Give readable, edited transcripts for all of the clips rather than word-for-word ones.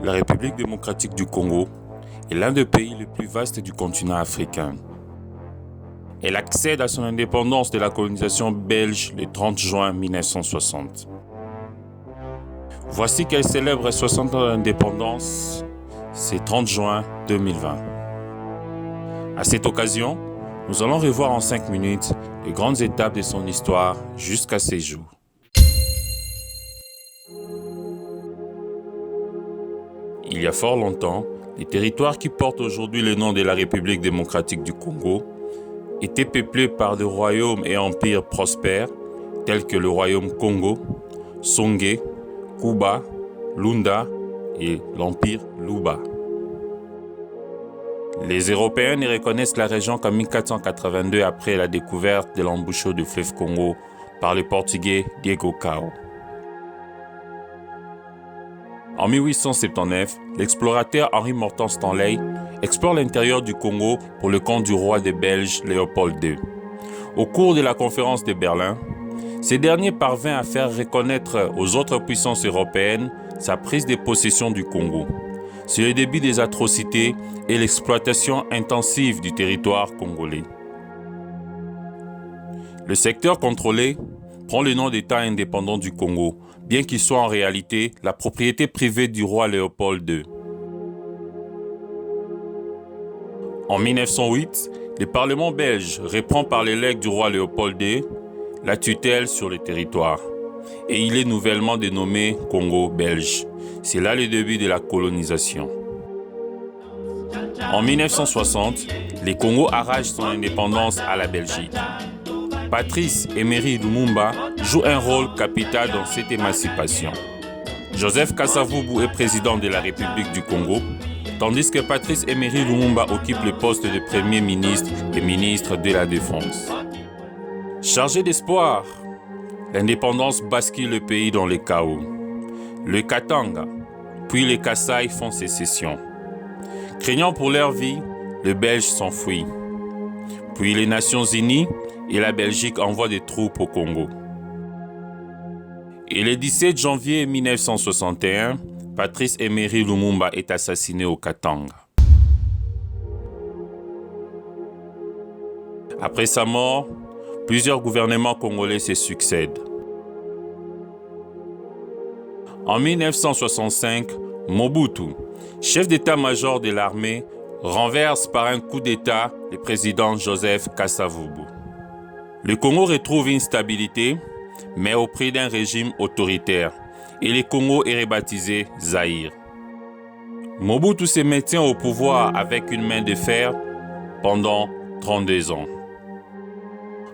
La République démocratique du Congo est l'un des pays les plus vastes du continent africain. Elle accède à son indépendance de la colonisation belge le 30 juin 1960. Voici qu'elle célèbre 60 ans d'indépendance, c'est 30 juin 2020. À cette occasion, nous allons revoir en 5 minutes les grandes étapes de son histoire jusqu'à ces jours. Il y a fort longtemps, les territoires qui portent aujourd'hui le nom de la République démocratique du Congo étaient peuplés par des royaumes et empires prospères tels que le royaume Congo, Songé, Kuba, Lunda et l'empire Luba. Les Européens ne reconnaissent la région qu'en 1482 après la découverte de l'embouchure du fleuve Congo par le Portugais Diego Cao. En 1879, l'explorateur Henri Morton Stanley explore l'intérieur du Congo pour le compte du roi des Belges Léopold II. Au cours de la conférence de Berlin, ce dernier parvint à faire reconnaître aux autres puissances européennes sa prise de possession du Congo. C'est le début des atrocités et l'exploitation intensive du territoire congolais. Le secteur contrôlé prend le nom d'État indépendant du Congo, bien qu'il soit en réalité la propriété privée du roi Léopold II. En 1908, le Parlement belge reprend par les legs du roi Léopold II la tutelle sur le territoire et il est nouvellement dénommé Congo belge. C'est là le début de la colonisation. En 1960, le Congo arrache son indépendance à la Belgique. Patrice Emery Lumumba joue un rôle capital dans cette émancipation. Joseph Kasavubu est président de la République du Congo, tandis que Patrice Emery Lumumba occupe le poste de Premier ministre et ministre de la Défense. Chargé d'espoir, l'indépendance bascule le pays dans le chaos. Le Katanga, puis les Kasaï font sécession. Craignant pour leur vie, les Belges s'enfuient. Puis les Nations Unies et la Belgique envoient des troupes au Congo. Et le 17 janvier 1961, Patrice Emery Lumumba est assassiné au Katanga. Après sa mort, plusieurs gouvernements congolais se succèdent. En 1965, Mobutu, chef d'état-major de l'armée, renverse par un coup d'État le président Joseph Kasavubu. Le Congo retrouve une stabilité, mais au prix d'un régime autoritaire, et le Congo est rebaptisé Zaïre. Mobutu se maintient au pouvoir avec une main de fer pendant 32 ans.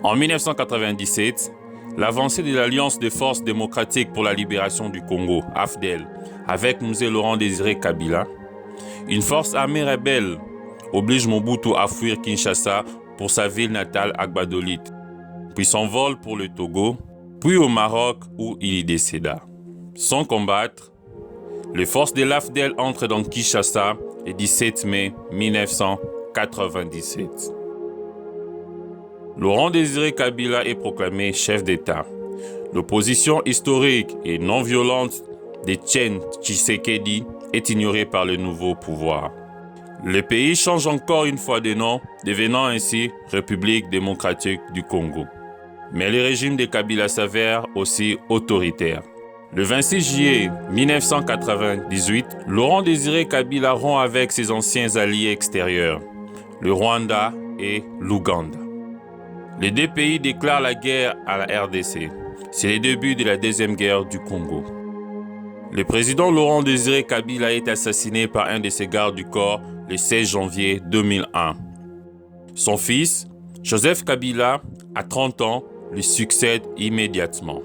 En 1997, l'avancée de l'Alliance des forces démocratiques pour la libération du Congo, AFDEL, avec M. Laurent-Désiré Kabila, une force armée rebelle oblige Mobutu à fuir Kinshasa pour sa ville natale Agbadolit, puis s'envole pour le Togo, puis au Maroc où il y décéda. Sans combattre, les forces de l'AFDEL entrent dans Kinshasa le 17 mai 1997. Laurent-Désiré Kabila est proclamé chef d'État. L'opposition historique et non violente de Etienne Tshisekedi est ignorée par le nouveau pouvoir. Le pays change encore une fois de nom, devenant ainsi République démocratique du Congo. Mais le régime de Kabila s'avère aussi autoritaire. Le 26 juillet 1998, Laurent-Désiré Kabila rompt avec ses anciens alliés extérieurs, le Rwanda et l'Ouganda. Les deux pays déclarent la guerre à la RDC. C'est le début de la deuxième guerre du Congo. Le président Laurent-Désiré Kabila est assassiné par un de ses gardes du corps le 16 janvier 2001. Son fils, Joseph Kabila, à 30 ans, lui succède immédiatement.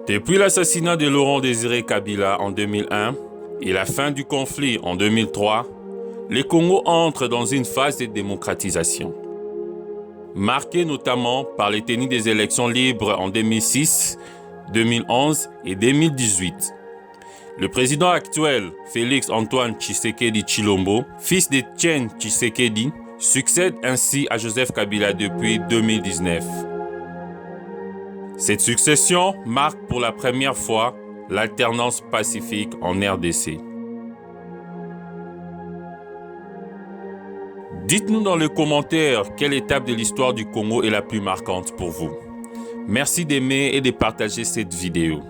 Depuis l'assassinat de Laurent-Désiré Kabila en 2001 et la fin du conflit en 2003, le Congo entre dans une phase de démocratisation, marquée notamment par les tenues des élections libres en 2006, 2011 et 2018. Le président actuel, Félix Antoine Tshisekedi Tshilombo, fils d'Etienne Tshisekedi, succède ainsi à Joseph Kabila depuis 2019. Cette succession marque pour la première fois l'alternance pacifique en RDC. Dites-nous dans les commentaires quelle étape de l'histoire du Congo est la plus marquante pour vous. Merci d'aimer et de partager cette vidéo.